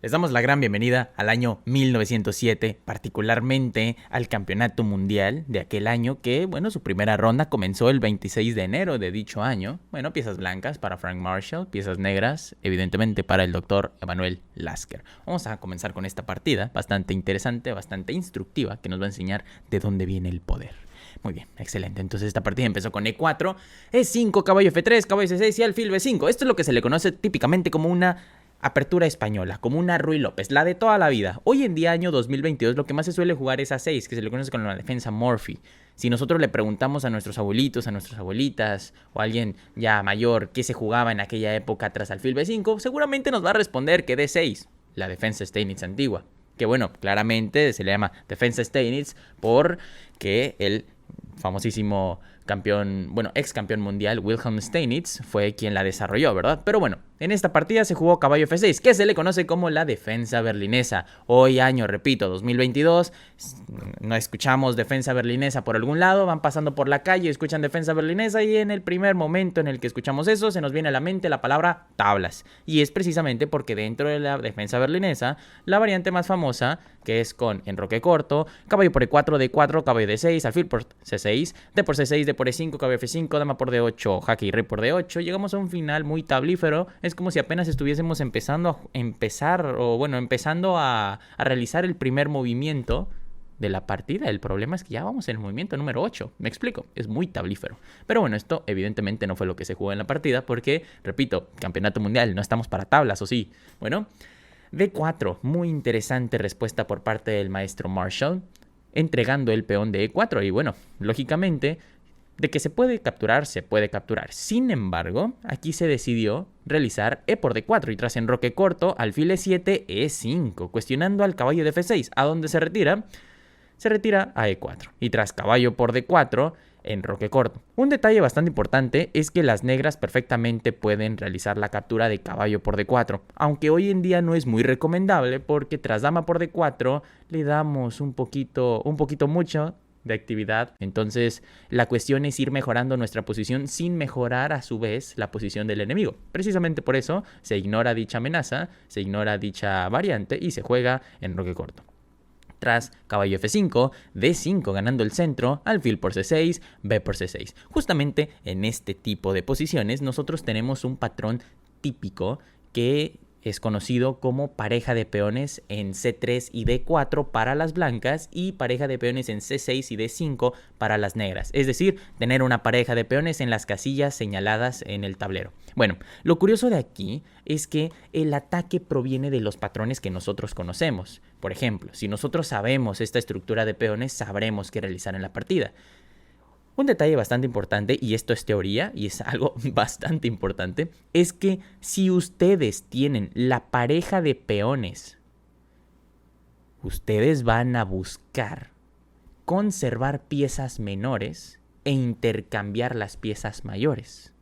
Les damos la gran bienvenida al año 1907, particularmente al campeonato mundial de aquel año que, bueno, su primera ronda comenzó el 26 de enero de dicho año. Bueno, piezas blancas para Frank Marshall, piezas negras, evidentemente, para el doctor Emanuel Lasker. Vamos a comenzar con esta partida, bastante interesante, bastante instructiva, que nos va a enseñar de dónde viene el poder. Muy bien, excelente. Entonces esta partida empezó con E4, E5, caballo F3, caballo C6 y alfil B5. Esto es lo que se le conoce típicamente como una apertura española, como una Ruy López, la de toda la vida. Hoy en día, año 2022, lo que más se suele jugar es A6, que se le conoce con la defensa Murphy. Si nosotros le preguntamos a nuestros abuelitos, a nuestras abuelitas o a alguien ya mayor qué se jugaba en aquella época tras alfil B5, seguramente nos va a responder que D6, la defensa Steinitz antigua. Que bueno, claramente se le llama defensa Steinitz porque el famosísimo campeón, bueno, ex campeón mundial Wilhelm Steinitz fue quien la desarrolló, ¿verdad? Pero bueno, en esta partida se jugó caballo F6, que se le conoce como la defensa berlinesa. Hoy año, repito, 2022, no escuchamos defensa berlinesa por algún lado, van pasando por la calle, escuchan defensa berlinesa y en el primer momento en el que escuchamos eso se nos viene a la mente la palabra tablas. Y es precisamente porque dentro de la defensa berlinesa, la variante más famosa, que es con enroque corto, caballo por E4, D4, caballo D6, alfil por C6, D por C6, D por E5, caballo F5, dama por D8, jaque y rey por D8. Llegamos a un final muy tablífero. Es como si apenas estuviésemos empezando a realizar el primer movimiento de la partida. El problema es que ya vamos en el movimiento número 8. Me explico, es muy tablífero. Pero bueno, esto evidentemente no fue lo que se jugó en la partida porque, repito, campeonato mundial, no estamos para tablas, ¿o sí? Bueno, D4, muy interesante respuesta por parte del maestro Marshall, entregando el peón de E4 y bueno, lógicamente, de que se puede capturar, se puede capturar. Sin embargo, aquí se decidió realizar E por D4 y tras enroque corto, alfil E7, E5, cuestionando al caballo de F6. ¿A dónde se retira? Se retira a E4 y tras caballo por D4, enroque corto. Un detalle bastante importante es que las negras perfectamente pueden realizar la captura de caballo por D4, aunque hoy en día no es muy recomendable porque tras dama por D4 le damos un poquito mucho de actividad. Entonces la cuestión es ir mejorando nuestra posición sin mejorar a su vez la posición del enemigo. Precisamente por eso se ignora dicha amenaza, se ignora dicha variante y se juega enroque corto. Tras caballo F5, D5 ganando el centro, alfil por C6, B por C6. Justamente en este tipo de posiciones nosotros tenemos un patrón típico que es conocido como pareja de peones en C3 y D4 para las blancas y pareja de peones en C6 y D5 para las negras. Es decir, tener una pareja de peones en las casillas señaladas en el tablero. Bueno, lo curioso de aquí es que el ataque proviene de los patrones que nosotros conocemos. Por ejemplo, si nosotros sabemos esta estructura de peones, sabremos qué realizar en la partida. Un detalle bastante importante, y esto es teoría, y es algo bastante importante, es que si ustedes tienen la pareja de peones, ustedes van a buscar conservar piezas menores e intercambiar las piezas mayores.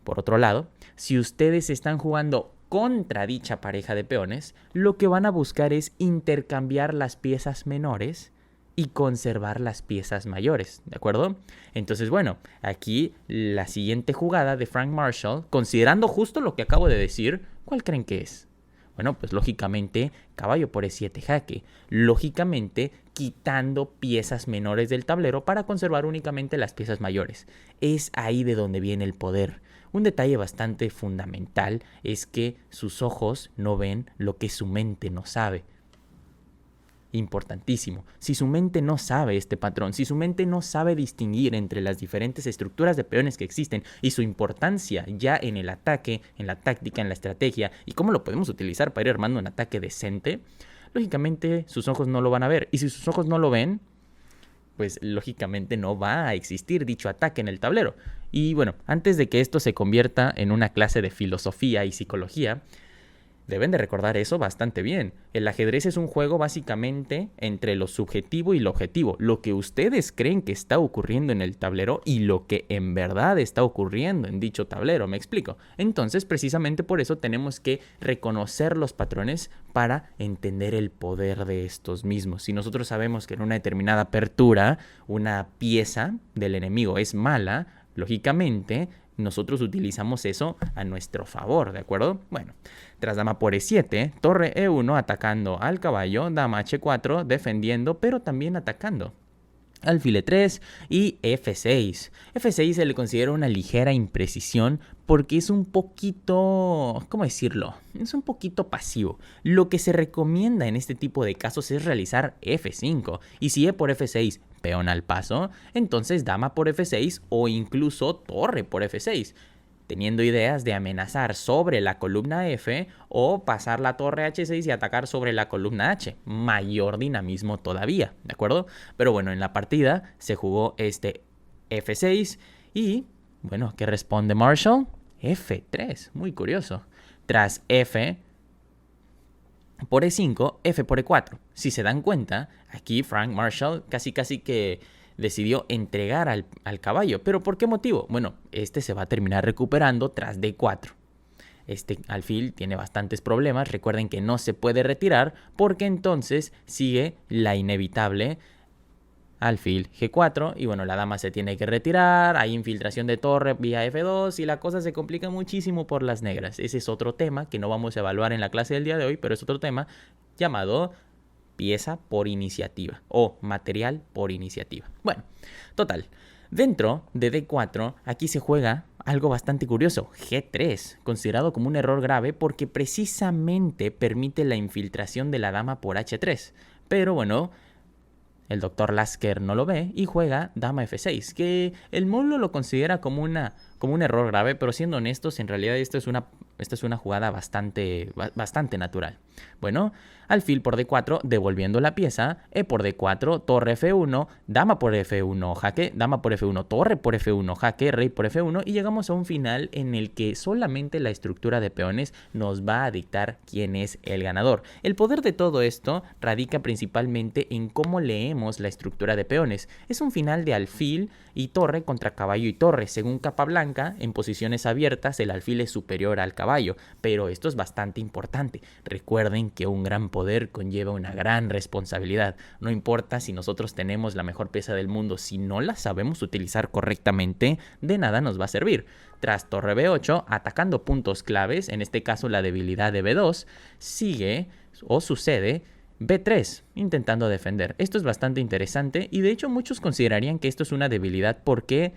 Por otro lado, si ustedes están jugando contra dicha pareja de peones, lo que van a buscar es intercambiar las piezas menores y conservar las piezas mayores, ¿de acuerdo? Entonces, bueno, aquí la siguiente jugada de Frank Marshall, considerando justo lo que acabo de decir, ¿cuál creen que es? Bueno, pues lógicamente, caballo por E7 jaque. Lógicamente, quitando piezas menores del tablero para conservar únicamente las piezas mayores. Es ahí de donde viene el poder. Un detalle bastante fundamental es que sus ojos no ven lo que su mente no sabe. Importantísimo. Si su mente no sabe este patrón, si su mente no sabe distinguir entre las diferentes estructuras de peones que existen y su importancia ya en el ataque, en la táctica, en la estrategia y cómo lo podemos utilizar para ir armando un ataque decente, lógicamente sus ojos no lo van a ver. Y si sus ojos no lo ven, pues lógicamente no va a existir dicho ataque en el tablero. Y bueno, antes de que esto se convierta en una clase de filosofía y psicología, deben de recordar eso bastante bien. El ajedrez es un juego básicamente entre lo subjetivo y lo objetivo. Lo que ustedes creen que está ocurriendo en el tablero y lo que en verdad está ocurriendo en dicho tablero. ¿Me explico? Entonces, precisamente por eso tenemos que reconocer los patrones para entender el poder de estos mismos. Si nosotros sabemos que en una determinada apertura una pieza del enemigo es mala, lógicamente nosotros utilizamos eso a nuestro favor, ¿de acuerdo? Bueno, tras dama por E7, torre E1 atacando al caballo, dama H4 defendiendo, pero también atacando. Alfil E3 y F6. F6 se le considera una ligera imprecisión porque es un poquito, ¿cómo decirlo? Es un poquito pasivo. Lo que se recomienda en este tipo de casos es realizar F5. Y si E por F6, peón al paso, entonces dama por F6 o incluso torre por F6. Teniendo ideas de amenazar sobre la columna F o pasar la torre H6 y atacar sobre la columna H. Mayor dinamismo todavía, ¿de acuerdo? Pero bueno, en la partida se jugó este F6 y, bueno, ¿qué responde Marshall? F3, muy curioso. Tras F por E5, F por E4. Si se dan cuenta, aquí Frank Marshall casi que decidió entregar al caballo. ¿Pero por qué motivo? Bueno, este se va a terminar recuperando tras D4. Este alfil tiene bastantes problemas. Recuerden que no se puede retirar porque entonces sigue la inevitable alfil G4 y bueno, la dama se tiene que retirar, hay infiltración de torre vía F2 y la cosa se complica muchísimo por las negras. Ese es otro tema que no vamos a evaluar en la clase del día de hoy, pero es otro tema llamado pieza por iniciativa o material por iniciativa. Bueno, total, dentro de D4 aquí se juega algo bastante curioso, G3, considerado como un error grave porque precisamente permite la infiltración de la dama por H3. Pero bueno, el doctor Lasker no lo ve y juega dama F6, que el módulo lo considera como un error grave, pero siendo honestos, en realidad esta es una jugada bastante natural. Bueno, alfil por D4, devolviendo la pieza, E por D4, torre F1, dama por F1, jaque, dama por F1, torre por F1, jaque, rey por F1, y llegamos a un final en el que solamente la estructura de peones nos va a dictar quién es el ganador. El poder de todo esto radica principalmente en cómo leemos la estructura de peones. Es un final de alfil y torre contra caballo y torre. Según Capablanca, en posiciones abiertas el alfil es superior al caballo, pero esto es bastante importante. Recuerden que un gran poder conlleva una gran responsabilidad. No importa si nosotros tenemos la mejor pieza del mundo, si no la sabemos utilizar correctamente, de nada nos va a servir. Tras torre B8, atacando puntos claves, en este caso la debilidad de B2, sigue o sucede B3, intentando defender. Esto es bastante interesante y de hecho muchos considerarían que esto es una debilidad porque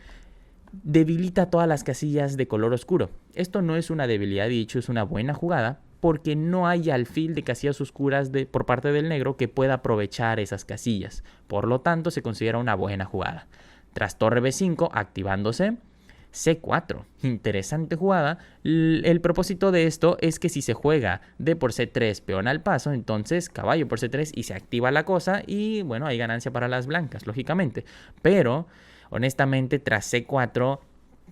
debilita todas las casillas de color oscuro. Esto no es una debilidad, de hecho es una buena jugada porque no hay alfil de casillas oscuras por parte del negro que pueda aprovechar esas casillas. Por lo tanto, se considera una buena jugada. Tras torre B5, activándose, C4, interesante jugada. El propósito de esto es que si se juega D por C3, peón al paso, entonces caballo por C3 y se activa la cosa y bueno, hay ganancia para las blancas, lógicamente. Pero honestamente, tras C4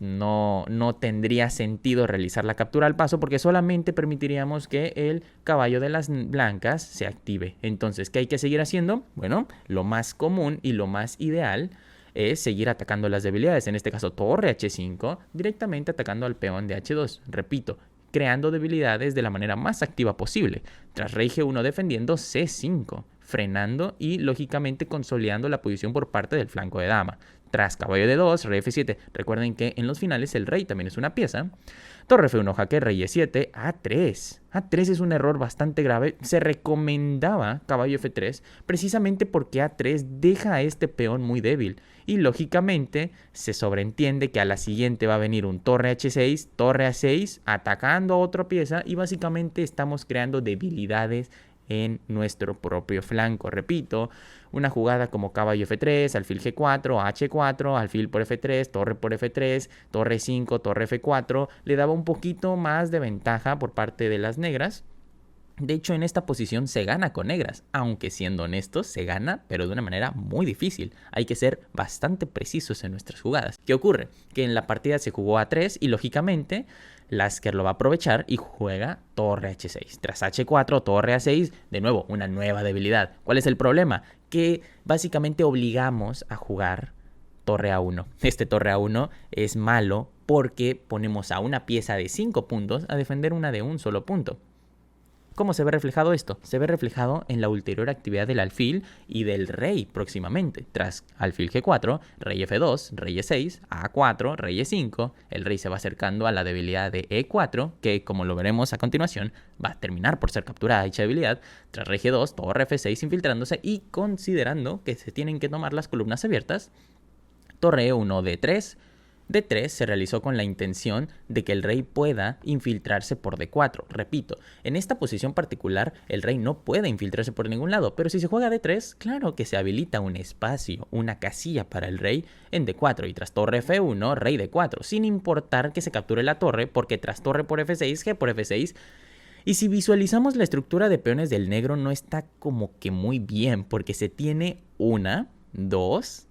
no tendría sentido realizar la captura al paso porque solamente permitiríamos que el caballo de las blancas se active. Entonces, ¿qué hay que seguir haciendo? Bueno, lo más común y lo más ideal es seguir atacando las debilidades. En este caso, torre H5, directamente atacando al peón de H2. Repito, creando debilidades de la manera más activa posible. Tras rey G1 defendiendo, C5, frenando y lógicamente consolidando la posición por parte del flanco de dama. Tras caballo de 2, rey F7. Recuerden que en los finales el rey también es una pieza. Torre F1, jaque, rey E7, A3. A3 es un error bastante grave. Se recomendaba caballo F3 precisamente porque A3 deja a este peón muy débil. Y lógicamente se sobreentiende que a la siguiente va a venir un torre H6, torre A6, atacando a otra pieza y básicamente estamos creando debilidades en nuestro propio flanco. Repito, una jugada como caballo F3, alfil G4, H4, alfil por F3, torre por F3, torre 5, torre F4, le daba un poquito más de ventaja por parte de las negras. De hecho, en esta posición se gana con negras, aunque siendo honestos, se gana, pero de una manera muy difícil. Hay que ser bastante precisos en nuestras jugadas. ¿Qué ocurre? Que en la partida se jugó A3 y lógicamente Lasker lo va a aprovechar y juega torre H6. Tras H4, torre A6, de nuevo, una nueva debilidad. ¿Cuál es el problema? Que básicamente obligamos a jugar torre A1. Este torre A1 es malo porque ponemos a una pieza de 5 puntos a defender una de un solo punto. ¿Cómo se ve reflejado esto? Se ve reflejado en la ulterior actividad del alfil y del rey próximamente. Tras alfil G4, rey F2, rey E6, A4, rey E5, el rey se va acercando a la debilidad de E4, que como lo veremos a continuación, va a terminar por ser capturada dicha debilidad. Tras rey G2, torre F6 infiltrándose y considerando que se tienen que tomar las columnas abiertas, torre E1, D3, D3 se realizó con la intención de que el rey pueda infiltrarse por D4. Repito, en esta posición particular el rey no puede infiltrarse por ningún lado, pero si se juega D3, claro que se habilita un espacio, una casilla para el rey en D4 y tras torre F1, rey D4, sin importar que se capture la torre, porque tras torre por F6, G por F6. Y si visualizamos la estructura de peones del negro no está como que muy bien, porque se tiene 1, 2,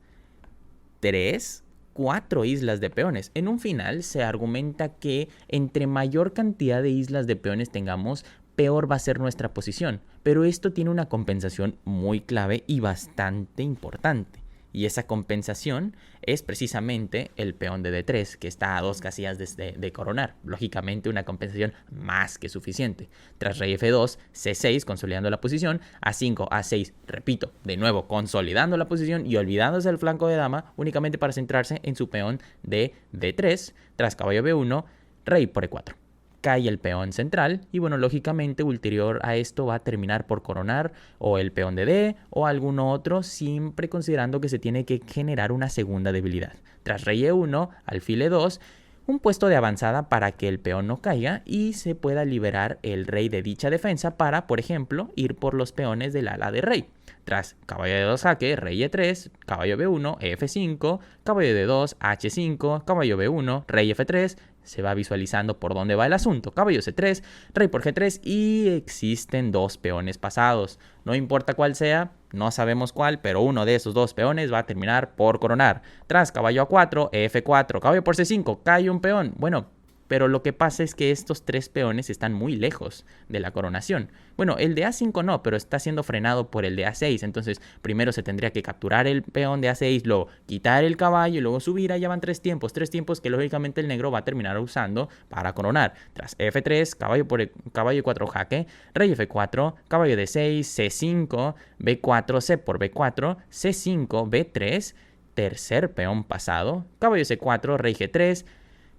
3, 4 islas de peones. En un final se argumenta que entre mayor cantidad de islas de peones tengamos, peor va a ser nuestra posición. Pero esto tiene una compensación muy clave y bastante importante. Y esa compensación es precisamente el peón de D3, que está a 2 casillas de coronar. Lógicamente una compensación más que suficiente. Tras rey F2, C6, consolidando la posición, A5, A6, repito, de nuevo, consolidando la posición y olvidándose del flanco de dama, únicamente para centrarse en su peón de D3. Tras caballo B1, rey por E4. Cae el peón central y bueno, lógicamente ulterior a esto va a terminar por coronar o el peón de D o alguno otro, siempre considerando que se tiene que generar una segunda debilidad. Tras rey E1, alfil E2, un puesto de avanzada para que el peón no caiga y se pueda liberar el rey de dicha defensa para, por ejemplo, ir por los peones del ala de rey. Tras caballo de 2 jaque, rey E3, caballo B1, F5, caballo de 2, H5, caballo B1, rey F3, se va visualizando por dónde va el asunto. Caballo C3, rey por G3 y existen dos peones pasados. No importa cuál sea, no sabemos cuál, pero uno de esos dos peones va a terminar por coronar. Tras caballo A4, F4, caballo por C5, cae un peón. Bueno, pero lo que pasa es que estos tres peones están muy lejos de la coronación. Bueno, el de A5 no, pero está siendo frenado por el de A6. Entonces, primero se tendría que capturar el peón de A6, luego quitar el caballo y luego subir. Allá van tres tiempos que lógicamente el negro va a terminar usando para coronar. Tras F3, caballo 4 jaque, rey F4, caballo D6, C5, B4, C por B4, C5, B3, tercer peón pasado, caballo C4, rey G3,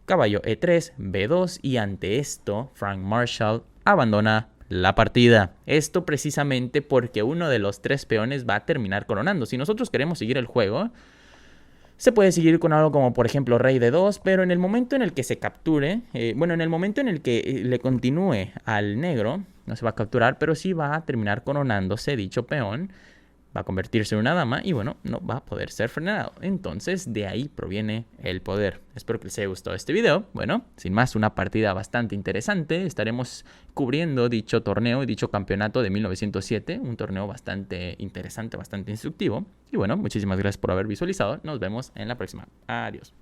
caballo E3, B2 y ante esto Frank Marshall abandona la partida. Esto precisamente porque uno de los tres peones va a terminar coronando. Si nosotros queremos seguir el juego, se puede seguir con algo como por ejemplo rey D2, pero en el momento en el que se capture, en el momento en el que le continúe al negro, no se va a capturar, pero sí va a terminar coronándose dicho peón. Va a convertirse en una dama y bueno, no va a poder ser frenado. Entonces de ahí proviene el poder. Espero que les haya gustado este video. Bueno, sin más, una partida bastante interesante. Estaremos cubriendo dicho torneo y dicho campeonato de 1907. Un torneo bastante interesante, bastante instructivo. Y bueno, muchísimas gracias por haber visualizado. Nos vemos en la próxima. Adiós.